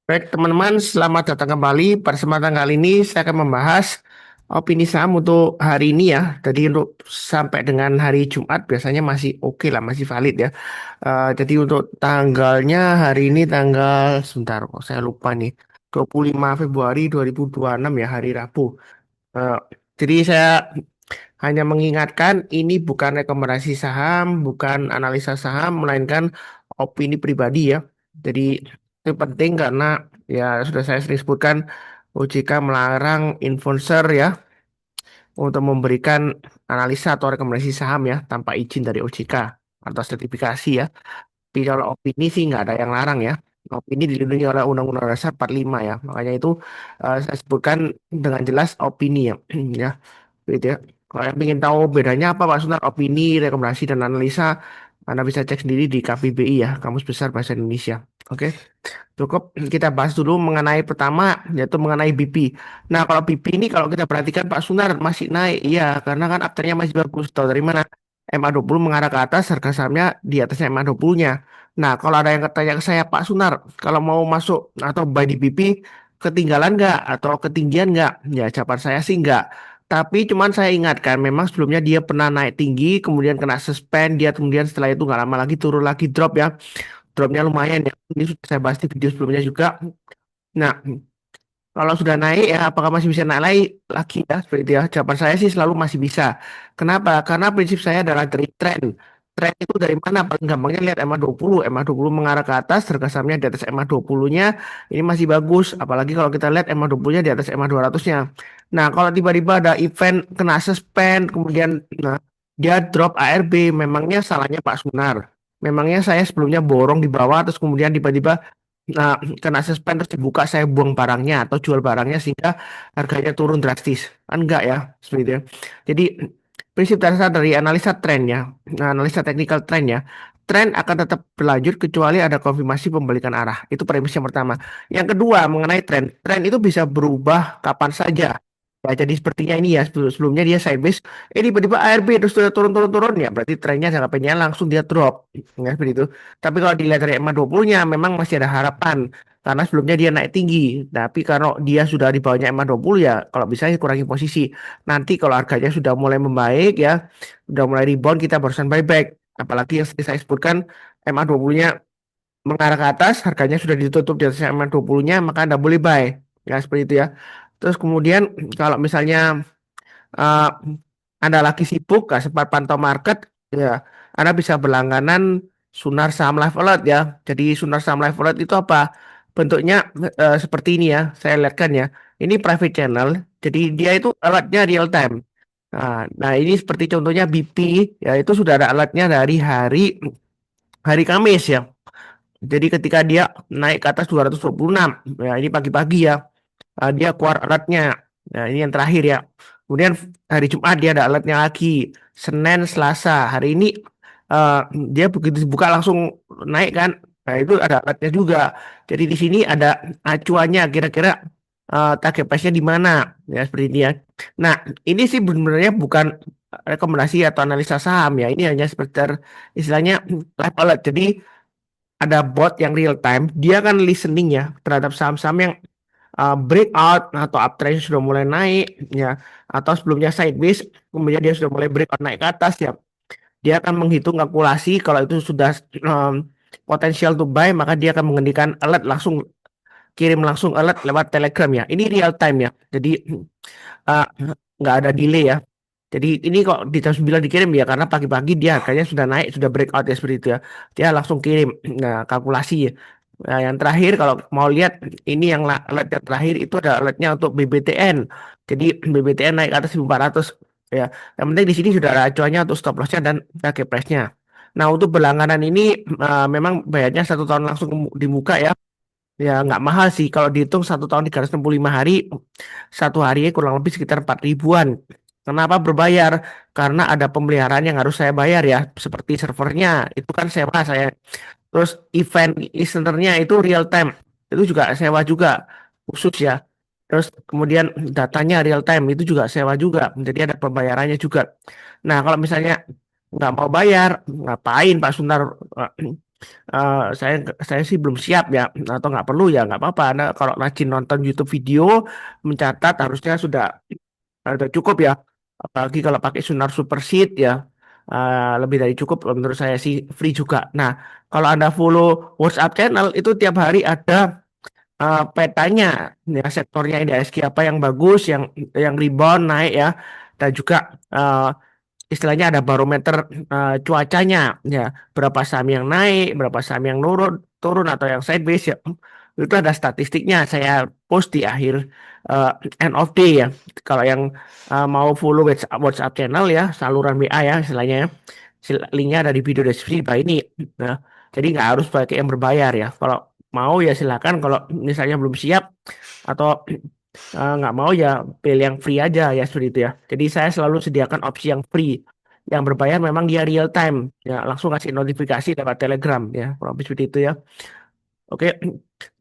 Baik, teman-teman, selamat datang kembali. Pada kesempatan kali ini saya akan membahas opini saham untuk hari ini ya. Jadi untuk sampai dengan hari Jumat biasanya masih oke lah, masih valid ya. Jadi untuk tanggalnya hari ini tanggal, sebentar kok saya lupa nih, 25 Februari 2026 ya, hari Rabu. Eh, jadi saya hanya mengingatkan ini bukan rekomendasi saham, bukan analisa saham, melainkan opini pribadi ya. Jadi itu penting karena ya sudah saya sering sebutkan OJK melarang influencer ya untuk memberikan analisa atau rekomendasi saham ya tanpa izin dari OJK atau sertifikasi ya. Tapi kalau opini sih nggak ada yang larang ya. Opini dilindungi oleh Undang-Undang Dasar 45 ya. Makanya itu saya sebutkan dengan jelas opini ya. Ya, gitu ya. Kalau yang ingin tahu bedanya apa Pak Sunar, opini, rekomendasi, dan analisa, Anda bisa cek sendiri di KBBI ya, Kamus Besar Bahasa Indonesia. Oke, cukup kita bahas dulu mengenai pertama, yaitu mengenai BP. Nah, kalau BP ini kalau kita perhatikan Pak Sunar masih naik, iya, karena kan afternya masih bagus. Tahu dari mana? MA20 mengarah ke atas, harga sahamnya di atas MA20-nya. Nah, kalau ada yang tanya ke saya, Pak Sunar, kalau mau masuk atau buy di BP, ketinggalan nggak atau ketinggian nggak? Ya, jawaban saya sih nggak. Tapi cuman saya ingatkan, memang sebelumnya dia pernah naik tinggi, kemudian kena suspend, dia kemudian setelah itu nggak lama lagi turun lagi drop ya. Dropnya lumayan ya. Ini sudah saya bahas di video sebelumnya juga. Nah, kalau sudah naik ya, apakah masih bisa naik lagi ya? Seperti itu ya. Jawaban saya sih selalu masih bisa. Kenapa? Karena prinsip saya adalah dari tren. Tren itu dari mana? Paling gampangnya lihat MA20. MA20 mengarah ke atas, harga sahamnya di atas MA20-nya. Ini masih bagus. Apalagi kalau kita lihat MA20-nya di atas MA200-nya. Nah, kalau tiba-tiba ada event kena suspend, kemudian nah, dia drop ARB, memangnya salahnya Pak Sunar. Memangnya saya sebelumnya borong di bawah, terus kemudian tiba-tiba nah, kena suspend terus dibuka saya buang barangnya atau jual barangnya sehingga harganya turun drastis. Kan enggak ya, seperti itu ya. Jadi prinsip dasar dari analisa tren ya, nah, analisa teknikal tren ya, tren akan tetap berlanjut kecuali ada konfirmasi pembalikan arah. Itu premis yang pertama. Yang kedua mengenai tren, tren itu bisa berubah kapan saja. Ya, jadi sepertinya ini ya sebelumnya dia sideways, tiba-tiba ARB terus sudah turun ya berarti trennya jangka pendeknya langsung dia drop, ya seperti itu. Tapi kalau dilihat dari EMA 20-nya memang masih ada harapan karena sebelumnya dia naik tinggi. Tapi kalau dia sudah di bawahnya EMA 20 ya kalau bisa ya kurangi posisi. Nanti kalau harganya sudah mulai membaik ya, sudah mulai rebound kita barusan buyback. Apalagi yang saya sebutkan EMA 20-nya mengarah ke atas, harganya sudah ditutup di atas EMA 20-nya maka Anda boleh buy. Ya seperti itu ya. Terus kemudian kalau misalnya eh, Anda lagi sibuk, gak sempat pantau market, ya Anda bisa berlangganan Sunar Saham Live Alert ya. Jadi Sunar Saham Live Alert itu apa? Bentuknya seperti ini ya, saya lihatkan ya. Ini private channel, jadi dia itu alertnya real time. Nah, ini seperti contohnya BP, ya itu sudah ada alertnya dari hari hari Kamis ya. Jadi ketika dia naik ke atas 226, ya ini pagi-pagi ya, dia keluar alertnya. Nah, ini yang terakhir ya. Kemudian hari Jumat dia ada alertnya lagi. Senin, Selasa. Hari ini eh, dia begitu dibuka langsung naik kan. Nah, itu ada alertnya juga. Jadi di sini ada acuannya kira-kira target price-nya di mana. Ya, seperti ini ya. Nah, ini sih sebenarnya bukan rekomendasi atau analisa saham ya. Ini hanya sekedar istilahnya live alert. Jadi ada bot yang real time, dia kan listening ya terhadap saham-saham yang breakout atau uptrend sudah mulai naik ya, atau sebelumnya sideways kemudian dia sudah mulai breakout naik ke atas ya, dia akan menghitung kalkulasi kalau itu sudah potensial to buy maka dia akan menghentikan alert langsung, kirim langsung alert lewat Telegram ya, ini real time ya, jadi uh, nggak ada delay ya. Jadi ini kok di jam 9 dikirim ya karena pagi-pagi dia harganya sudah naik, sudah breakout ya seperti itu ya. Dia langsung kirim. Nah, kalkulasi ya. Nah, yang terakhir kalau mau lihat ini yang alert yang terakhir itu ada alertnya untuk BBTN. Jadi BBTN naik ke atas 1.400 ya. Yang penting di sini sudah ada acuannya untuk stop lossnya dan target price-nya. Nah, untuk berlangganan ini memang bayarnya 1 tahun langsung di muka ya. Ya nggak mahal sih kalau dihitung 1 tahun 365 hari, satu hari kurang lebih sekitar 4 ribuan. Kenapa berbayar? Karena ada pemeliharaan yang harus saya bayar ya, seperti servernya itu kan sewa saya. Terus event listenernya itu real time, itu juga sewa juga khusus ya. Terus kemudian datanya real time itu juga sewa juga, jadi ada pembayarannya juga. Nah kalau misalnya nggak mau bayar, ngapain Pak Sunar Saya sih belum siap ya, atau nggak perlu ya nggak apa-apa. Anda kalau rajin nonton YouTube video mencatat harusnya sudah cukup ya. Apalagi kalau pakai Sunar Superseed ya, lebih dari cukup menurut saya sih, free juga. Nah, kalau Anda follow WhatsApp channel itu tiap hari ada petanya ya, sektornya IDSG apa yang bagus, yang rebound naik ya, dan juga eh, istilahnya ada barometer cuacanya ya, berapa saham yang naik, berapa saham yang turun turun atau yang sideways ya, itu ada statistiknya saya post di akhir eh, end of day ya. Kalau yang mau follow WhatsApp channel ya, saluran WA ya istilahnya ya, linknya ada di video deskripsi di bawah ini. Nah, jadi nggak harus pakai yang berbayar ya, kalau mau ya silakan, kalau misalnya belum siap atau nggak mau ya pilih yang free aja ya, seperti itu ya. Jadi saya selalu sediakan opsi yang free. Yang berbayar memang dia real time ya, langsung kasih notifikasi lewat Telegram ya, kurang lebih seperti itu ya. Oke.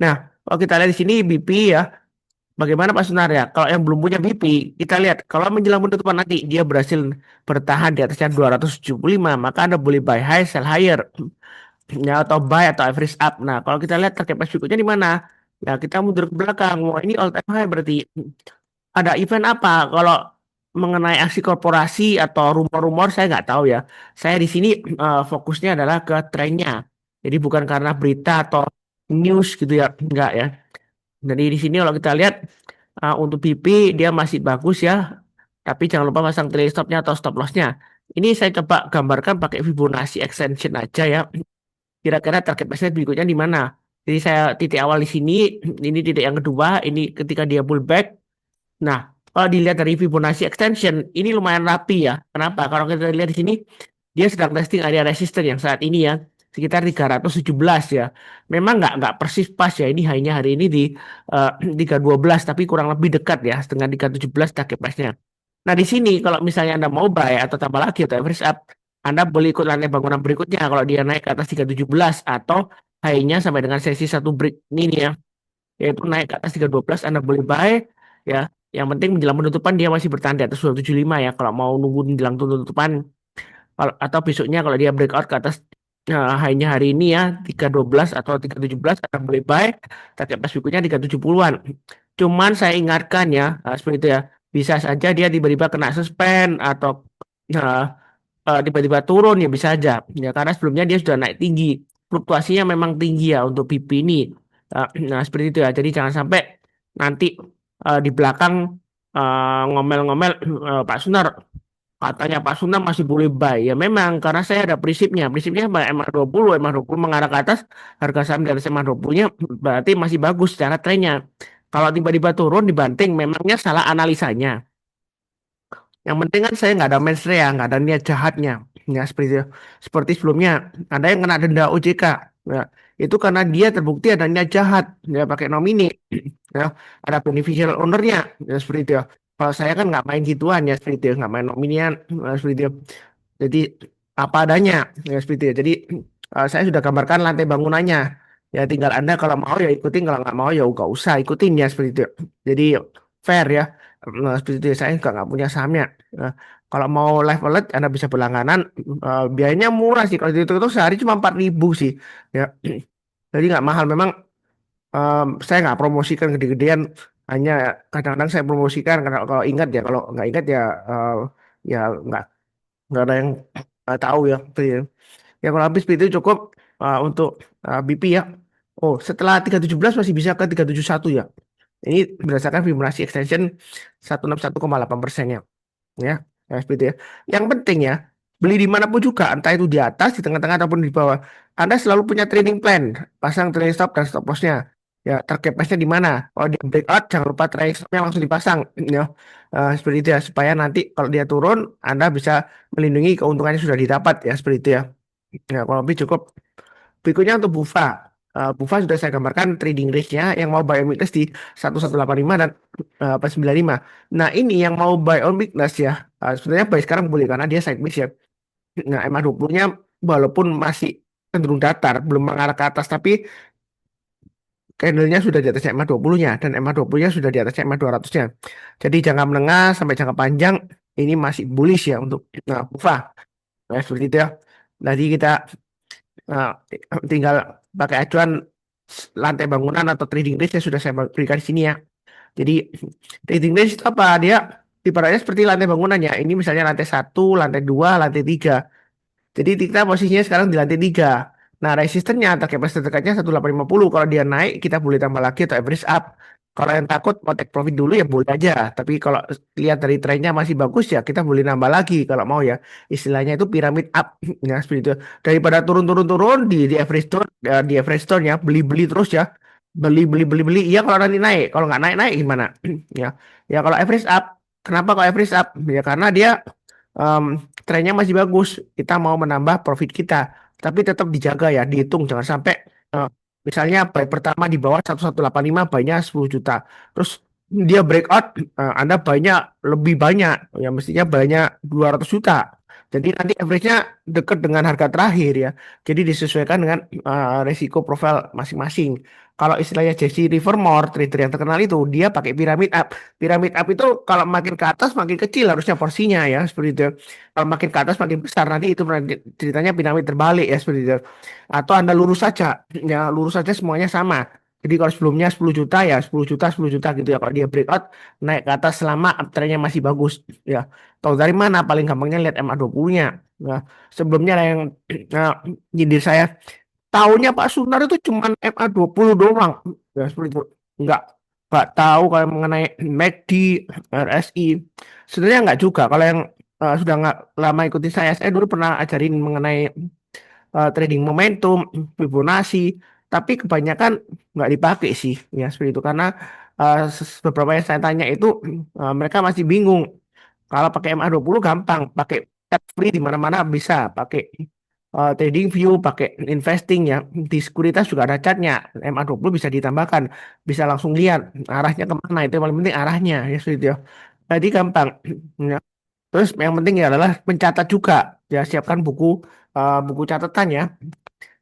Nah, kalau kita lihat di sini BP ya, bagaimana Pak Sunar ya? Kalau yang belum punya BP, kita lihat kalau menjelang penutupan nanti dia berhasil bertahan di atasnya 275, maka Anda boleh buy high, sell higher ya, atau buy atau average up. Nah, kalau kita lihat target price berikutnya di mana? Ya, kita mundur ke belakang. Wah, ini all time high berarti. Ada event apa? Kalau mengenai aksi korporasi atau rumor-rumor saya nggak tahu ya. Saya di sini fokusnya adalah ke trennya. Jadi bukan karena berita atau news gitu ya, enggak ya. Jadi di sini kalau kita lihat untuk BP dia masih bagus ya. Tapi jangan lupa pasang trailing stopnya atau stop lossnya. Ini saya coba gambarkan pakai Fibonacci extension aja ya. Kira-kira target price berikutnya di mana? Jadi saya titik awal di sini, ini titik yang kedua, ini ketika dia pullback. Nah, kalau dilihat dari Fibonacci extension, ini lumayan rapi ya. Kenapa? Kalau kita lihat di sini, dia sedang testing area resistance yang saat ini ya, sekitar 317 ya. Memang nggak persis pas ya. Ini hanya hari ini di 312, tapi kurang lebih dekat ya dengan 317 target price-nya. Nah, di sini kalau misalnya Anda mau buy atau tambah lagi atau average up, Anda boleh ikut lantai bangunan berikutnya kalau dia naik ke atas 317 atau high-nya sampai dengan sesi satu break ini ya, yaitu naik ke atas 312 Anda boleh buy ya. Yang penting menjelang penutupan dia masih bertahan di atas 275 ya, kalau mau nunggu menjelang penutupan. Atau besoknya kalau dia breakout ke atas high-nya hari ini ya 312 atau 317 Anda boleh buy, target price berikutnya 370-an. Cuman saya ingatkan ya, seperti itu ya, bisa saja dia tiba-tiba kena suspend atau uh, tiba-tiba turun ya, bisa aja ya, karena sebelumnya dia sudah naik tinggi, fluktuasinya memang tinggi ya untuk PP ini. Nah, seperti itu ya, jadi jangan sampai nanti di belakang ngomel-ngomel, Pak Sunar katanya Pak Sunar masih boleh buy ya. Memang karena saya ada prinsipnya MA20 mengarah ke atas, harga saham di atas MA20-nya berarti masih bagus secara trennya. Kalau tiba-tiba turun dibanting, memangnya salah analisanya. Yang penting kan saya nggak ada mens rea, nggak ada niat jahatnya. Ya seperti itu. Seperti sebelumnya, ada yang kena denda OJK. Ya, itu karena dia terbukti ada niat jahat. Ya pakai nomini. Ya, ada beneficial ownernya. Ya seperti itu. Kalau saya kan nggak main gituan ya, seperti itu, nggak main nominian, seperti itu. Jadi apa adanya ya, seperti itu. Jadi saya sudah gambarkan lantai bangunannya. Ya tinggal Anda kalau mau ya ikutin, kalau nggak mau ya nggak usah ikutin ya, seperti itu. Jadi fair ya. Nah, seperti itu, saya nggak punya sahamnya. Nah, kalau mau live wallet Anda bisa berlangganan, biayanya murah sih, kalau itu sehari cuma 4.000 sih ya. Jadi nggak mahal memang. Saya nggak promosikan gede-gedean, hanya kadang-kadang saya promosikan karena kalau ingat ya, kalau nggak ingat ya ya nggak ada yang tahu ya. Gitu ya. Ya kalau habis itu cukup untuk BP ya. Oh, setelah 317 masih bisa ke 371 ya. Ini berdasarkan Fibonacci extension 161,8%-nya ya. Ya, seperti itu ya. Yang penting ya, beli dimanapun juga, entah itu di atas, di tengah-tengah ataupun di bawah. Anda selalu punya trading plan, pasang trailing stop dan stop loss-nya. Ya, target price-nya di mana? Kalau dia breakout, jangan lupa trailing stop-nya langsung dipasang. Ya, seperti itu ya, supaya nanti kalau dia turun, Anda bisa melindungi keuntungannya sudah didapat ya, seperti itu ya. Ya, kalau lebih cukup. Berikutnya untuk BUFA. BUFA sudah saya gambarkan trading range-nya, yang mau buy on weakness di 1185 dan 495. Nah, ini yang mau buy on weakness ya. Sebenarnya buy sekarang boleh karena dia sideways ya. Nah, MA20-nya walaupun masih cenderung datar, belum mengarah ke atas, tapi candle-nya sudah di atas MA20-nya dan MA20-nya sudah di atas MA200-nya. Jadi jangka menengah sampai jangka panjang ini masih bullish ya untuk BUFA. Nah, seperti itu ya. Jadi kita Nah, tinggal pakai acuan lantai bangunan atau trading range yang sudah saya berikan di sini ya. Jadi trading range itu apa? Dia ibaratnya seperti lantai bangunan ya. Ini misalnya lantai satu, lantai dua, lantai tiga. Jadi kita posisinya sekarang di lantai 3. Nah, resistennya target price terdekatnya 1850. Kalau dia naik, kita boleh tambah lagi atau average up. Kalau yang takut mau take profit dulu ya boleh aja. Tapi kalau lihat dari trennya masih bagus ya kita boleh nambah lagi kalau mau ya. Istilahnya itu piramid up. Ya, seperti itu. Daripada turun-turun-turun di average tone ya beli-beli terus ya. Beli. Iya kalau nanti naik. Kalau nggak naik-naik gimana? Ya. Ya kalau average up. Kenapa kalau average up? Ya karena dia em, trennya masih bagus, kita mau menambah profit kita, tapi tetap dijaga ya, dihitung jangan sampai eh, misalnya buy pertama di bawah 1185 buy-nya 10 juta. Terus dia breakout, Anda buy-nya lebih banyak, ya mestinya buy-nya 200 juta. Jadi nanti average-nya dekat dengan harga terakhir ya. Jadi disesuaikan dengan resiko profil masing-masing. Kalau istilahnya Jesse Livermore, trader yang terkenal itu, dia pakai piramid up. Piramid up itu kalau makin ke atas makin kecil harusnya porsinya ya seperti itu. Kalau makin ke atas makin besar nanti itu ceritanya piramid terbalik ya seperti itu. Atau Anda lurus saja, ya lurus saja semuanya sama. Jadi kalau sebelumnya 10 juta ya 10 juta gitu ya. Kalau dia breakout naik ke atas selama uptrendnya masih bagus ya. Tahu dari mana? Paling gampangnya lihat MA20-nya. Ya, sebelumnya ada yang nah, nyindir saya tahunya Pak Sunar itu cuma MA20 doang. Ya, seperti itu. Enggak, enggak tahu kalau mengenai MACD, RSI. Sebenarnya enggak juga. Kalau yang sudah nggak lama ikutin saya dulu pernah ajarin mengenai trading momentum, Fibonacci, tapi kebanyakan nggak dipakai sih, ya seperti itu. Karena beberapa yang saya tanya itu mereka masih bingung. Kalau pakai MA20 gampang, pakai chat free di mana-mana bisa, pakai trading view, pakai investing ya. Di sekuritas juga ada chatnya. MA20 bisa ditambahkan, bisa langsung lihat arahnya kemana. Itu yang paling penting arahnya ya seperti itu ya. Jadi gampang. Ya. Terus yang penting ya adalah mencatat juga. Ya siapkan buku catatan ya.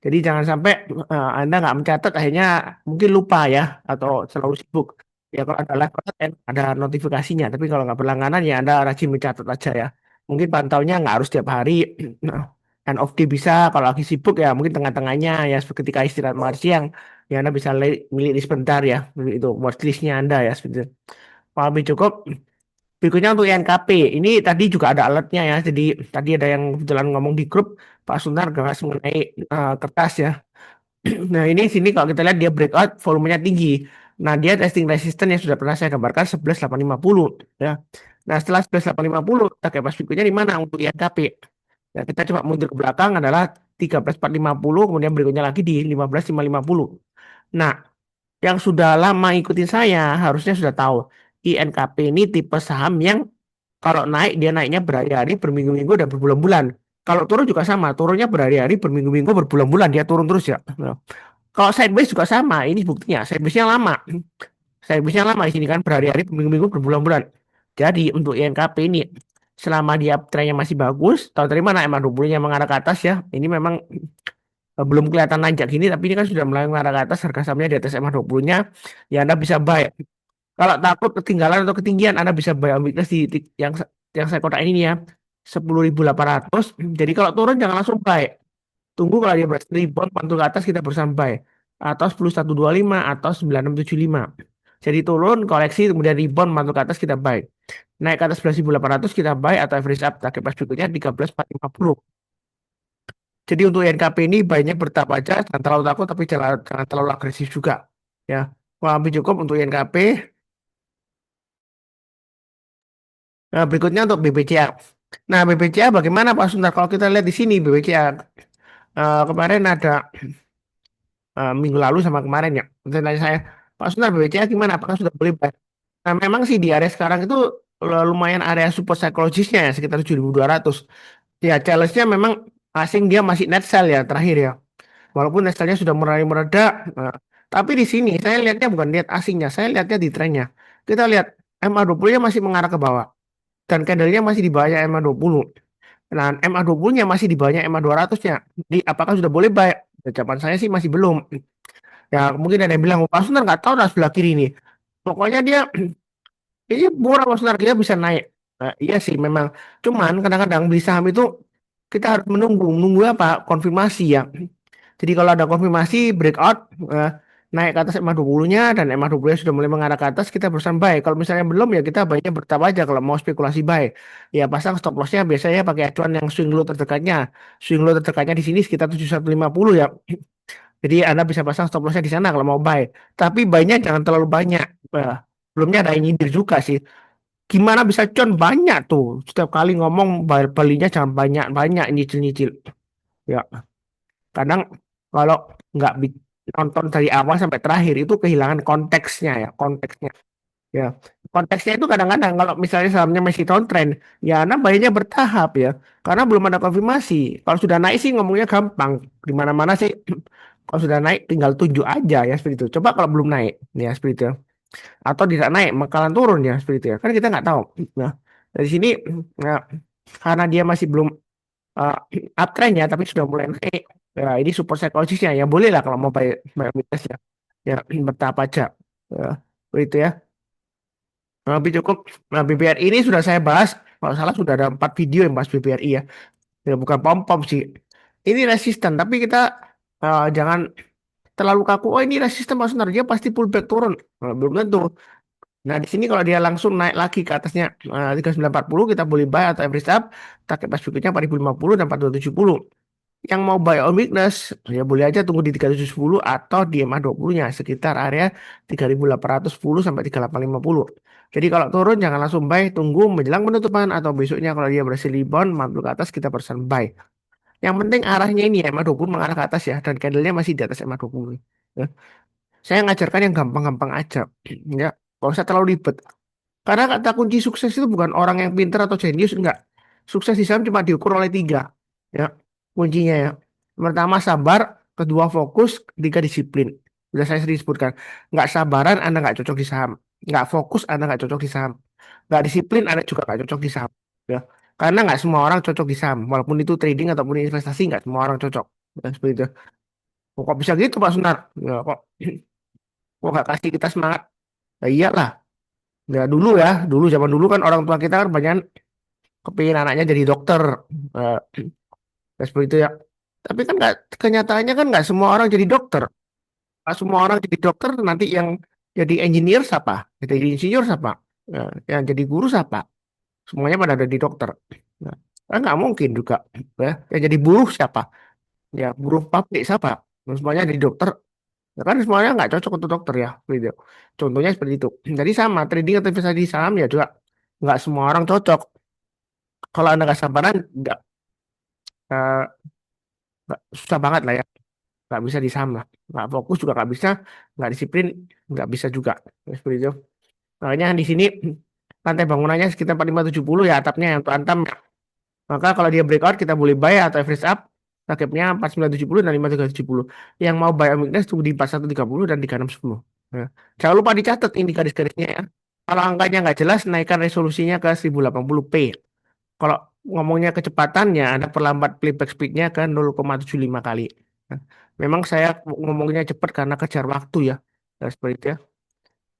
Jadi jangan sampai Anda nggak mencatat akhirnya mungkin lupa ya atau selalu sibuk. Ya kalau ada live content ada notifikasinya. Tapi kalau nggak berlangganan ya Anda rajin mencatat aja ya. Mungkin pantaunya nggak harus tiap hari. Nah, end of day bisa kalau lagi sibuk ya mungkin tengah-tengahnya ya ketika istirahat makan siang ya Anda bisa milih sebentar ya itu watchlistnya Anda ya seperti itu. Kalau lebih cukup berikutnya untuk INKP, ini tadi juga ada alatnya ya. Jadi tadi ada yang kebetulan ngomong di grup Pak Sunar bahas mengenai kertas ya. Nah ini sini kalau kita lihat dia breakout volumenya tinggi. Nah dia testing resistance yang sudah pernah saya gambarkan 11.850 ya. Nah setelah 11.850 target pas berikutnya di mana untuk INKP? Ya, kita coba mundur ke belakang adalah 13.450 kemudian berikutnya lagi di 15.550. Nah yang sudah lama ikutin saya harusnya sudah tahu INKP ini tipe saham yang kalau naik dia naiknya berhari-hari, berminggu-minggu dan berbulan-bulan. Kalau turun juga sama, turunnya berhari-hari, berminggu-minggu, berbulan-bulan dia turun terus ya. Nah, kalau sideways juga sama, ini buktinya. Sidewaysnya lama. Sidewaysnya lama di sini kan berhari-hari, berminggu-minggu, berbulan-bulan. Jadi untuk INKP ini selama dia trennya masih bagus, tahu dari mana emang 20-nya mengarah ke atas ya. Ini memang belum kelihatan nanjak gini, tapi ini kan sudah mulai mengarah ke atas, harga sahamnya di atas MA20-nya, ya Anda bisa buy. Kalau takut ketinggalan atau ketinggian, Anda bisa buy on weakness yang saya kotak ini ya, 10.800. Jadi kalau turun jangan langsung buy. Tunggu kalau dia berhasil rebound pantul ke atas kita berusaha buy. Atau 10.125 atau 9675. Jadi turun, koleksi, kemudian rebound pantul ke atas kita buy. Naik ke atas 11.800 kita buy atau average up. Target price berikutnya 13.450. Jadi untuk NKP ini banyak bertahap aja, jangan terlalu takut tapi jangan terlalu agresif juga. Ya, kalau lebih cukup untuk NKP. Nah, berikutnya untuk BBCA. Nah, BBCA bagaimana Pak Sundar? Kalau kita lihat di sini BBCA kemarin ada minggu lalu sama kemarin ya. Tanya saya, Pak Sundar BBCA gimana? Apakah sudah boleh buy? Nah, memang sih di area sekarang itu lumayan area support psikologisnya ya sekitar 7.200. Ya, challenge-nya memang asing dia masih net sell ya terakhir ya. Walaupun net sell-nya sudah mulai mereda, tapi di sini saya lihatnya bukan lihat asingnya, saya lihatnya di trennya. Kita lihat MA20-nya masih mengarah ke bawah dan candle-nya masih di bawah MA20. Nah, MA20-nya masih di bawah MA200-nya. Jadi apakah sudah boleh buy? Jawaban saya sih masih belum. Ya, mungkin ada yang bilang, Pak Sunar nggak tahu lah sebelah kiri ini. Pokoknya dia ini murah Pak Sunar, dia bisa naik. Nah, iya sih memang. Cuman kadang-kadang beli saham itu kita harus menunggu apa? Konfirmasi ya. Jadi kalau ada konfirmasi breakout, eh, naik ke atas EMA 20-nya dan EMA 20-nya sudah mulai mengarah ke atas, kita berusaha buy. Kalau misalnya belum ya kita baiknya bertapa aja kalau mau spekulasi buy. Ya pasang stop lossnya biasanya pakai acuan yang swing low terdekatnya. Swing low terdekatnya di sini sekitar 7150 ya. Jadi Anda bisa pasang stop lossnya di sana kalau mau buy. Tapi buy-nya jangan terlalu banyak. Eh, Belumnya ada yang nyindir juga sih. Gimana bisa con banyak tuh. Setiap kali ngomong belinya jangan banyak-banyak nyicil-nyicil. Ya, kadang kalau nggak nonton dari awal sampai terakhir itu kehilangan konteksnya ya, konteksnya. Ya, konteksnya itu kadang-kadang kalau misalnya sahamnya masih downtrend, ya Anda bayarnya bertahap ya, karena belum ada konfirmasi. Kalau sudah naik sih ngomongnya gampang, di mana-mana sih. Kalau sudah naik tinggal tunjuk aja ya seperti itu. Coba kalau belum naik, ya seperti itu. Atau tidak naik, bakalan turun ya seperti itu ya. Kan kita nggak tahu. Nah, dari sini nah, karena dia masih belum uh, uptrend ya, tapi sudah mulai naik. Ya, ini support psikologisnya ya boleh lah kalau mau buy minus ya. Ya bertahap aja. Ya, begitu ya. Lebih cukup. Nah, BBRI ini sudah saya bahas. Kalau salah sudah ada 4 video yang bahas BBRI ya. Ya bukan pom-pom sih. Ini resisten, tapi kita jangan terlalu kaku. Oh ini resisten maksudnya dia pasti pullback turun. Nah, belum tentu. Nah di sini kalau dia langsung naik lagi ke atasnya 3940 kita boleh buy atau average up. Target pas berikutnya 4050 dan 4270. Yang mau buy on weakness ya boleh aja tunggu di 3710 atau di EMA 20-nya sekitar area 3810 sampai 3850. Jadi kalau turun jangan langsung buy, tunggu menjelang penutupan atau besoknya kalau dia berhasil rebound mantul ke atas kita persen buy. Yang penting arahnya ini ya EMA 20 mengarah ke atas ya dan candlenya masih di atas EMA 20. Ya. Saya ngajarkan yang gampang-gampang aja. Ya, kalau usah terlalu ribet. Karena kata kunci sukses itu bukan orang yang pintar atau jenius, enggak. Sukses di saham cuma diukur oleh 3. Ya, kuncinya ya. Pertama sabar, kedua fokus, ketiga disiplin. Sudah saya sering sebutkan. Enggak sabaran, Anda enggak cocok di saham. Enggak fokus, Anda enggak cocok di saham. Enggak disiplin, Anda juga enggak cocok di saham. Ya. Karena enggak semua orang cocok di saham. Walaupun itu trading ataupun investasi, enggak semua orang cocok. Ya, seperti itu. Kok bisa gitu Pak Sunar? Ya, kok enggak kasih kita semangat? Ya iyalah. Ya dulu zaman dulu kan orang tua kita kan banyak kepingin anaknya jadi dokter, eh, ya seperti itu ya. Tapi kan nggak, kenyataannya kan nggak semua orang jadi dokter. Nggak semua orang jadi dokter, nanti yang jadi engineer siapa? Jadi insinyur siapa? Ya, yang jadi guru siapa? Semuanya pada jadi dokter. Nah, kan nggak mungkin juga. Ya. Yang jadi buruh siapa? Ya buruh pabrik siapa? Nah, semuanya jadi dokter. Ya kan semuanya nggak cocok untuk dokter ya. Gitu. Contohnya seperti itu. Jadi sama trading atau investasi saham ya juga nggak semua orang cocok. Kalau anda nggak sabaran, eh, susah banget lah ya. Nggak bisa di saham lah. Nggak fokus juga nggak bisa, nggak disiplin nggak bisa juga. Ya, seperti itu. Makanya di sini lantai bangunannya sekitar 4570 ya atapnya yang untuk antam. Maka kalau dia breakout kita boleh buy atau average up. Targetnya 4970 dan 5370. Yang mau buy on weakness tunggu di 4130 dan 3610. Nah, jangan lupa dicatat ini garis-garisnya ya. Kalau angkanya nggak jelas, naikkan resolusinya ke 1080p. Kalau ngomongnya kecepatannya, ada perlambat playback speednya ke 0,75 kali. Nah, memang saya ngomongnya cepat karena kejar waktu ya. Nah, seperti itu ya.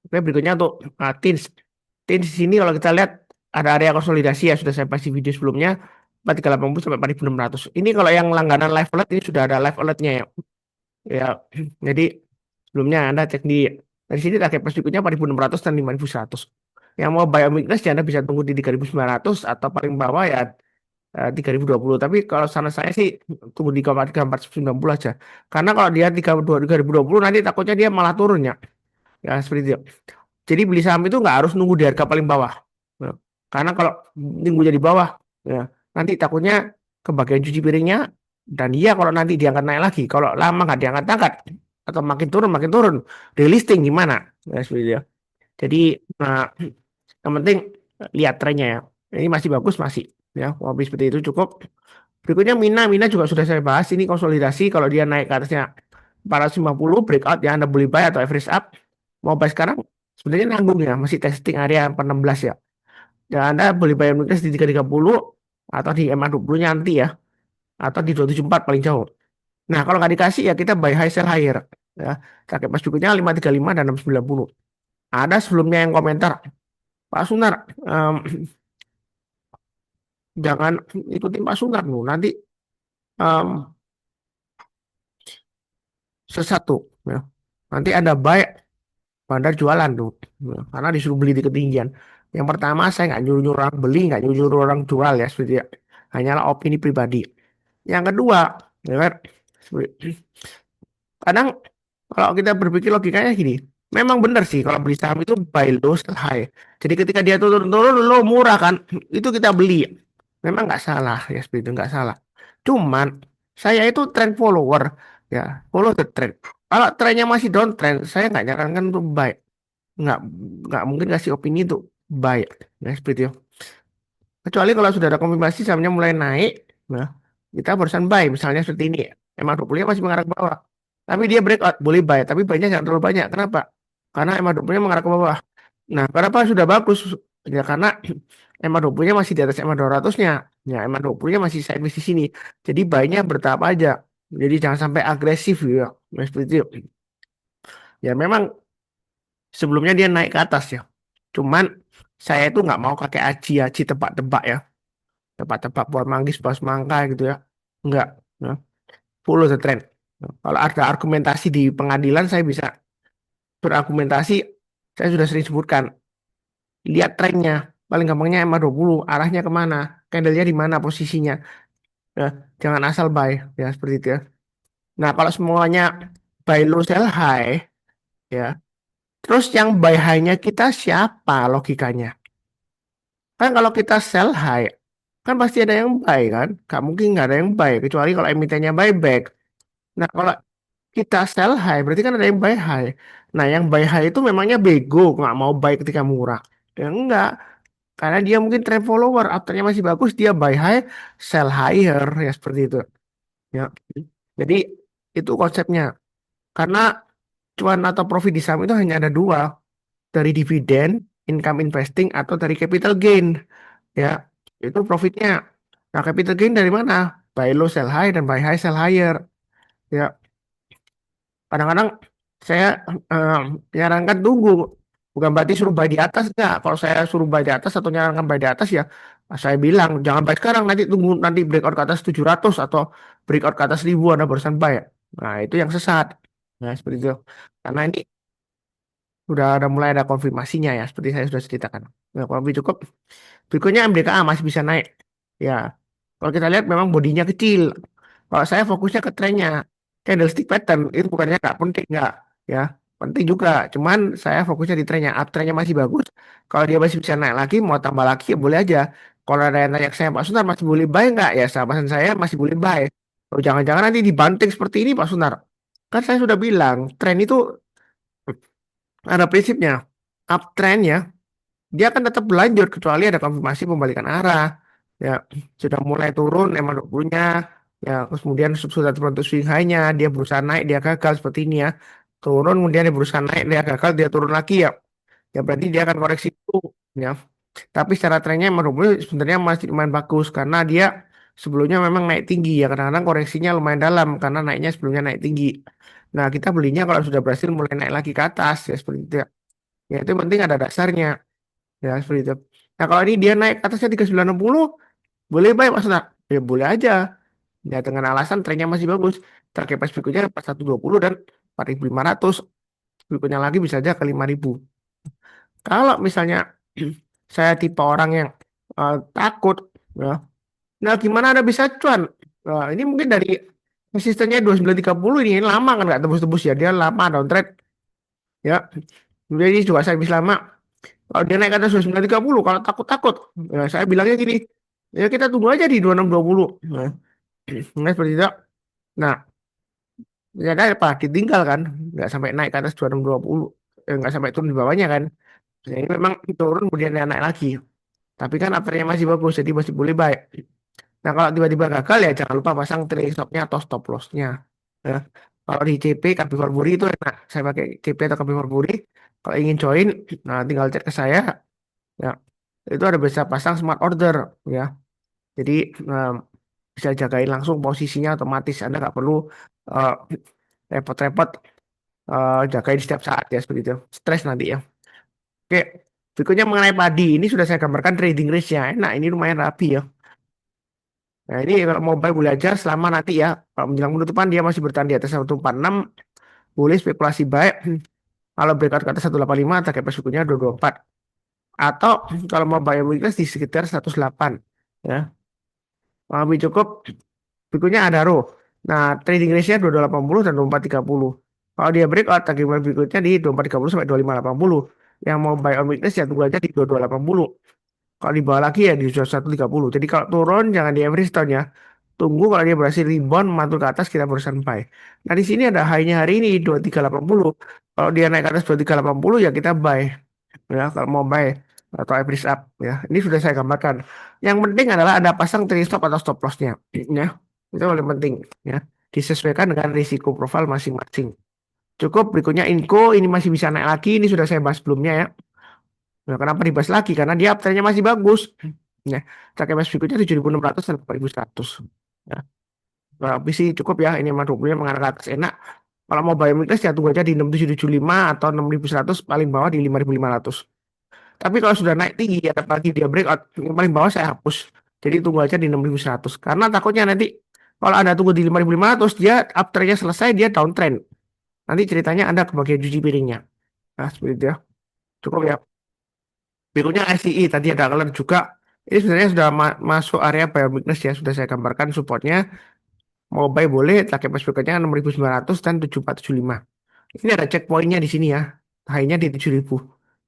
Oke, berikutnya untuk teens. Teens di sini kalau kita lihat ada area konsolidasi ya, sudah saya kasih video sebelumnya 4380 sampai 4600. Ini kalau yang langganan live alert ini sudah ada live alertnya ya. Ya, jadi sebelumnya Anda cek dari sini target price berikutnya 4600 dan 5100. Yang mau buy on weakness ya Anda bisa tunggu di 3900 atau paling bawah ya 3020. Tapi kalau saran saya sih tunggu di 3490 aja. Karena kalau dia 3020 nanti takutnya dia malah turun ya. Ya seperti itu. Jadi beli saham itu nggak harus nunggu di harga paling bawah. Ya. Karena kalau nunggu jadi bawah, ya, nanti takutnya kebagian cuci piringnya dan dia kalau nanti diangkat naik lagi. Kalau lama nggak diangkat-angkat atau makin turun, delisting gimana? Ya, seperti itu ya. Jadi nah, yang penting lihat trennya ya. Ini masih bagus masih. Ya, habis seperti itu cukup. Berikutnya Mina juga sudah saya bahas. Ini konsolidasi kalau dia naik ke atasnya 450 breakout ya Anda beli buy atau average up. Mau buy sekarang sebenarnya nanggung ya, masih testing area 416 ya. Dan Anda boleh buy weakness di 330 atau di MA 20 nanti ya, atau di 274 paling jauh. Nah, kalau nggak dikasih ya kita buy high sell higher ya. Target pas berikutnya 535 dan 690. Ada sebelumnya yang komentar, Pak Sunar, jangan ikutin Pak Sunar loh. Nanti em, sesatu ya. Nanti ada buy, bandar jualan tuh ya, karena disuruh beli di ketinggian. Yang pertama saya nggak nyuruh orang beli, nggak nyuruh orang jual ya, seperti ya. Hanyalah opini pribadi. Yang kedua, ya kan, kadang kalau kita berpikir logikanya gini, memang benar sih kalau beli saham itu buy low sell high. Jadi ketika dia turun-turun lo murah kan, itu kita beli. Memang nggak salah ya seperti itu nggak salah. Cuman saya itu trend follower ya, follow the trend. Kalau trennya masih downtrend, saya nggak nyarankan untuk buy. Nggak nggak mungkin kasih opini untuk buy ya seperti itu. Kecuali kalau sudah ada konfirmasi sahamnya mulai naik, nah kita barusan buy misalnya seperti ini. Emang 20 masih mengarah ke bawah. Tapi dia breakout, boleh buy. Tapi buy-nya jangan terlalu banyak. Kenapa? Karena emang 20 mengarah ke bawah. Nah, kenapa sudah bagus? Ya karena emang 20 masih di atas emang 200-nya. Ya emang 20 masih sideways di sini. Jadi buy-nya bertahap aja. Jadi jangan sampai agresif gitu ya. Nah, seperti itu. Ya memang sebelumnya dia naik ke atas ya. Cuman saya itu nggak mau pakai aji-aji tebak-tebak ya. Tebak-tebak buat manggis, buat semangka gitu ya. Enggak. Ya. Follow the trend. Nah, kalau ada argumentasi di pengadilan, saya bisa berargumentasi. Saya sudah sering sebutkan. Lihat trennya. Paling gampangnya MA20. Arahnya kemana? Candle-nya di mana posisinya? Ya, jangan asal buy. Ya, seperti itu ya. Nah, kalau semuanya buy low, sell high. Ya. Terus yang buy high-nya kita siapa logikanya? Kan kalau kita sell high, kan pasti ada yang buy kan? Gak mungkin nggak ada yang buy. Kecuali kalau emitennya buyback. Nah, kalau kita sell high, berarti kan ada yang buy high. Nah, yang buy high itu memangnya bego, nggak mau buy ketika murah. Ya enggak, karena dia mungkin trend follower, afternya masih bagus, dia buy high, sell higher, ya seperti itu. Ya, jadi itu konsepnya. Karena cuan atau profit di saham itu hanya ada dua, dari dividen, income investing, atau dari capital gain. Ya, itu profitnya. Nah, capital gain dari mana? Buy low, sell high, dan buy high, sell higher. Ya, kadang-kadang saya eh, menyarankan tunggu, bukan berarti suruh buy di atas enggak. Kalau saya suruh buy di atas atau nyarankan buy di atas ya saya bilang jangan buy sekarang, nanti tunggu nanti breakout ke atas 700 atau breakout ke atas 1000 Anda barusan buy. Nah, itu yang sesat. Nah, seperti itu. Karena ini sudah ada mulai ada konfirmasinya ya, seperti saya sudah ceritakan. Nah, kalau lebih cukup, berikutnya MDKA masih bisa naik. Ya, kalau kita lihat memang bodinya kecil. Kalau saya fokusnya ke trennya, candlestick pattern itu bukannya nggak penting nggak, ya penting juga. Cuman saya fokusnya di trennya, uptrendnya masih bagus. Kalau dia masih bisa naik lagi, mau tambah lagi ya boleh aja. Kalau ada yang tanya ke saya, Pak Sunar masih boleh buy nggak? Ya sahabat saya masih boleh buy. Oh, jangan-jangan nanti dibanting seperti ini Pak Sunar. Kan saya sudah bilang, tren itu ada prinsipnya. Uptrend ya, dia akan tetap berlanjut kecuali ada konfirmasi pembalikan arah. Ya, sudah mulai turun emang punya ya, terus kemudian sudah terbentuk swing high-nya, dia berusaha naik, dia gagal seperti ini ya. Turun kemudian dia berusaha naik, dia gagal, dia turun lagi ya. Ya berarti dia akan koreksi itu ya. Tapi secara trennya menurut gue sebenarnya masih lumayan bagus karena dia sebelumnya memang naik tinggi ya. Kadang-kadang koreksinya lumayan dalam karena naiknya sebelumnya naik tinggi. Nah, kita belinya kalau sudah berhasil mulai naik lagi ke atas ya seperti itu ya. Ya itu penting ada dasarnya. Ya, seperti itu. Nah, kalau ini dia naik ke atasnya 3960, boleh buy Mas Nak? Ya, boleh aja. Ya, dengan alasan trennya masih bagus. Target price berikutnya 4120 dan 4500. Berikutnya lagi bisa aja ke 5000. Kalau misalnya saya tipe orang yang takut, ya. Nah, gimana Anda bisa cuan? Nah, ini mungkin dari resistennya 2930 ini lama kan nggak tembus-tembus ya. Dia lama down trend. Ya, jadi juga saya bisa lama. Kalau dia naik ke atas 2930, kalau takut-takut, ya saya bilangnya gini, ya kita tunggu aja di 2620. Nah, nah seperti itu. Nah, ya kan apa? Ditinggal kan, nggak sampai naik ke atas 2620, nggak sampai turun di bawahnya kan. Jadi memang turun kemudian dia naik lagi. Tapi kan uptrendnya masih bagus, jadi masih boleh baik. Nah, kalau tiba-tiba gagal ya jangan lupa pasang trailing stop-nya atau stop loss-nya. Ya. Kalau di CP, Kapi Farburi itu enak. Saya pakai CP atau Kapi Farburi. Kalau ingin join, nah tinggal chat ke saya. Ya, itu ada bisa pasang smart order ya. Jadi em, bisa jagain langsung posisinya otomatis. Anda nggak perlu eh, repot-repot jagain setiap saat ya seperti itu. Stres nanti ya. Oke, berikutnya mengenai padi. Ini sudah saya gambarkan trading range-nya. Enak, ini lumayan rapi ya. Nah, ini kalau mau buy boleh aja selama nanti ya. Kalau menjelang penutupan dia masih bertahan di atas 146. boleh spekulasi buy. Kalau breakout ke atas 185, target price berikutnya 224. Atau kalau mau buy weakness di sekitar 108. Ya, lebih cukup. Berikutnya ada row. Nah, trading range-nya 2280 dan 2430. Kalau dia breakout, target price berikutnya di 2430 sampai 2580. Yang mau buy on weakness ya tunggu aja di 2280. Kalau di bawah lagi ya di 2130. Jadi kalau turun jangan di average down ya. Tunggu kalau dia berhasil rebound mantul ke atas kita barusan buy. Nah di sini ada high-nya hari ini 2380. Kalau dia naik ke atas 2380 ya kita buy. Ya kalau mau buy atau average up ya. Ini sudah saya gambarkan. Yang penting adalah ada pasang trailing stop atau stop loss-nya. Ya. Itu yang paling penting ya. Disesuaikan dengan risiko profil masing-masing. Cukup berikutnya Inco ini masih bisa naik lagi. Ini sudah saya bahas sebelumnya ya. Nah, kenapa dibahas lagi? Karena dia uptrendnya masih bagus. Ya, target price berikutnya 7.600 dan 4.100. Ya, tapi sih cukup ya. Ini emang 20-nya mengarah ke atas enak. Kalau mau buy weakness ya tunggu aja di 6.775 atau 6.100 paling bawah di 5.500. Tapi kalau sudah naik tinggi ya pagi dia breakout, yang paling bawah saya hapus. Jadi tunggu aja di 6.100. Karena takutnya nanti kalau Anda tunggu di 5.500 dia uptrendnya selesai dia downtrend. Nanti ceritanya Anda kebagian cuci piringnya. Nah, seperti itu ya. Cukup ya. Berikutnya ICE tadi ada kalian juga. Ini sebenarnya sudah masuk area buy weakness ya. Sudah saya gambarkan supportnya. Mau buy boleh. Target price berikutnya 6.900 dan 7.475. Ini ada checkpointnya di sini ya. High-nya di 7.000.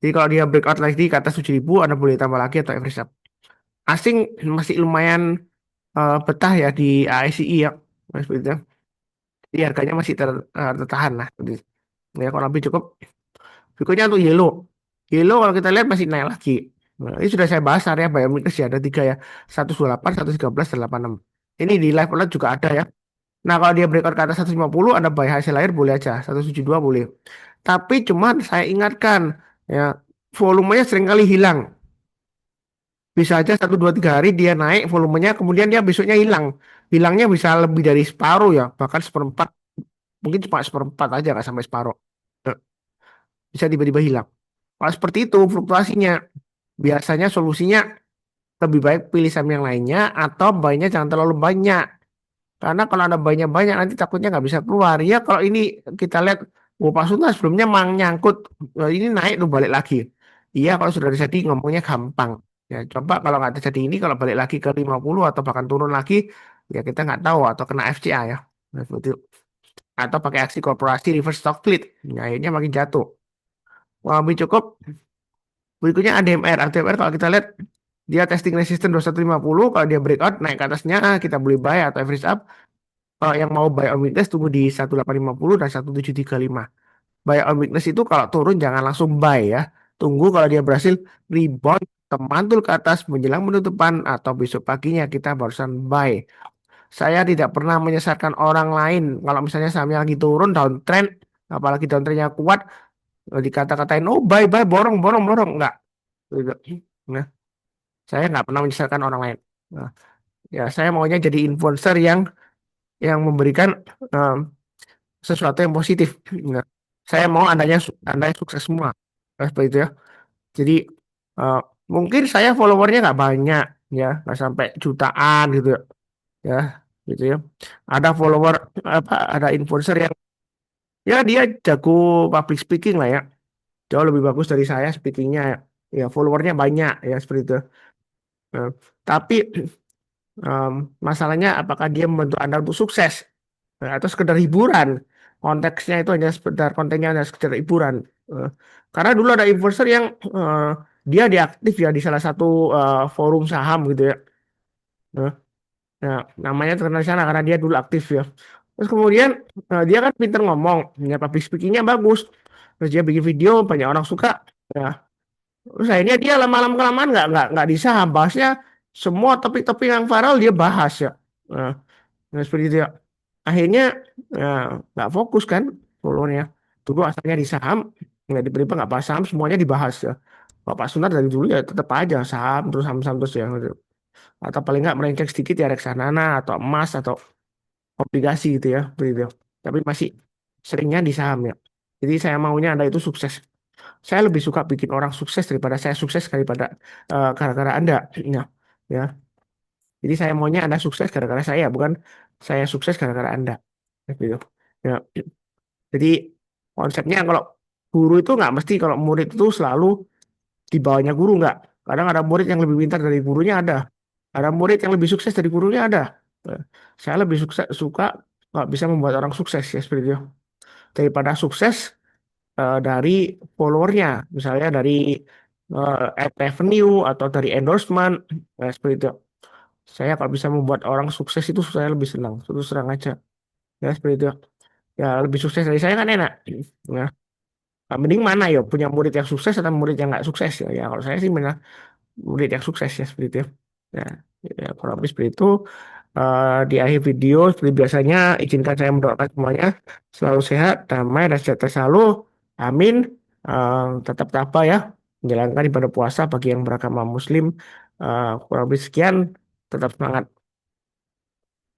Jadi kalau dia breakout lagi di atas 7.000, Anda boleh tambah lagi atau average up. Asing masih lumayan betah ya di ICE ya. Nah, seperti itu. Jadi harganya masih tertahan lah. Ya, kalau lebih cukup. Berikutnya untuk yellow. Yellow kalau kita lihat masih naik lagi. Nah, ini sudah saya bahas area biometris ya. Ada tiga ya. 128, 113, dan 86. Ini di live alert juga ada ya. Nah kalau dia breakout ke atas 150 Anda buy hasil air boleh aja. 172 boleh. Tapi cuma saya ingatkan ya. Volumenya seringkali hilang. Bisa aja 1, 2, 3 hari dia naik volumenya. Kemudian dia besoknya hilang. Hilangnya bisa lebih dari separuh ya. Bahkan seperempat. Mungkin cuma seperempat aja nggak sampai separuh. Nah, bisa tiba-tiba hilang. Kalau seperti itu fluktuasinya. Biasanya solusinya lebih baik pilih saham yang lainnya atau buy-nya jangan terlalu banyak. Karena kalau ada banyak-banyak nanti takutnya nggak bisa keluar. Ya kalau ini kita lihat, oh Pak Sultan sebelumnya mang nyangkut, ini naik tuh balik lagi. Iya kalau sudah terjadi ngomongnya gampang. Ya coba kalau nggak terjadi ini, kalau balik lagi ke 50 atau bahkan turun lagi, ya kita nggak tahu atau kena FCA ya. Nah, seperti itu. Atau pakai aksi korporasi reverse stock split, ya, akhirnya makin jatuh. Wah, lebih cukup. Berikutnya ADMR. ADMR kalau kita lihat dia testing resistance 2150, kalau dia breakout naik ke atasnya kita boleh buy atau average up. Kalau yang mau buy on weakness tunggu di 1850 dan 1735. Buy on weakness itu kalau turun jangan langsung buy ya. Tunggu kalau dia berhasil rebound temantul ke atas menjelang penutupan atau besok paginya kita barusan buy. Saya tidak pernah menyesatkan orang lain kalau misalnya sahamnya lagi turun downtrend, apalagi downtrendnya kuat, dikata-katain oh buy buy borong borong borong enggak. Nah, saya nggak pernah menyesatkan orang lain. Nah, ya saya maunya jadi influencer yang memberikan um, sesuatu yang positif. Nah, saya mau andanya sukses semua. Nah, seperti itu ya. Jadi uh, mungkin saya followernya nggak banyak ya, nggak sampai jutaan gitu ya, ya gitu ya. Ada follower apa? Ada influencer yang ya dia jago public speaking lah ya, jauh lebih bagus dari saya speakingnya ya. Ya followernya banyak ya seperti itu. Nah, tapi Em, masalahnya apakah dia membantu Anda untuk sukses. Nah, atau sekedar hiburan. Konteksnya itu hanya sekedar kontennya hanya sekedar hiburan. Eh, karena dulu ada influencer yang dia diaktif ya di salah satu forum saham gitu ya. Eh, nah, namanya terkenal di sana karena dia dulu aktif ya. Terus kemudian dia kan pinter ngomong, ya public speakingnya bagus. Terus dia bikin video banyak orang suka. Ya, terus akhirnya dia lama-lama kelamaan nggak di saham, bahasnya semua topik-topik yang viral dia bahas ya. Nah, nah, seperti itu ya. Akhirnya ya, nggak fokus kan followernya. Dulu asalnya di saham, nggak tiba-tiba nggak bahas saham, semuanya dibahas ya. Bapak Sunar dari dulu ya tetap aja saham terus saham terus ya. Gitu. Atau paling nggak melenceng sedikit ya reksadana atau emas atau obligasi gitu ya. Begitu. Tapi masih seringnya di saham ya. Jadi saya maunya Anda itu sukses. Saya lebih suka bikin orang sukses daripada saya sukses daripada gara-gara Anda. Nah, ya. Jadi saya maunya Anda sukses gara-gara saya, bukan saya sukses gara-gara Anda. Gitu. Ya. Jadi Konsepnya kalau guru itu nggak mesti kalau murid itu selalu di bawahnya guru nggak. Kadang ada murid yang lebih pintar dari gurunya ada. Ada murid yang lebih sukses dari gurunya ada. Eh, Saya lebih suka kalau bisa membuat orang sukses ya seperti itu. Daripada sukses dari followernya, misalnya dari ad revenue atau dari endorsement, seperti itu. Saya kalau bisa membuat orang sukses itu saya lebih senang, terus terang aja. Ya seperti itu. Ya lebih sukses dari saya kan enak. Nah, mending mana ya punya murid yang sukses atau murid yang nggak sukses ya. Ya kalau saya sih murid yang sukses ya seperti itu. Ya, ya kurang lebih seperti itu. Di akhir video seperti biasanya izinkan saya mendoakan semuanya selalu sehat, damai dan sejahtera selalu. Amin. Tetap tabah ya menjalankan ibadah puasa bagi yang beragama Muslim. Kurang lebih sekian. Tetap semangat.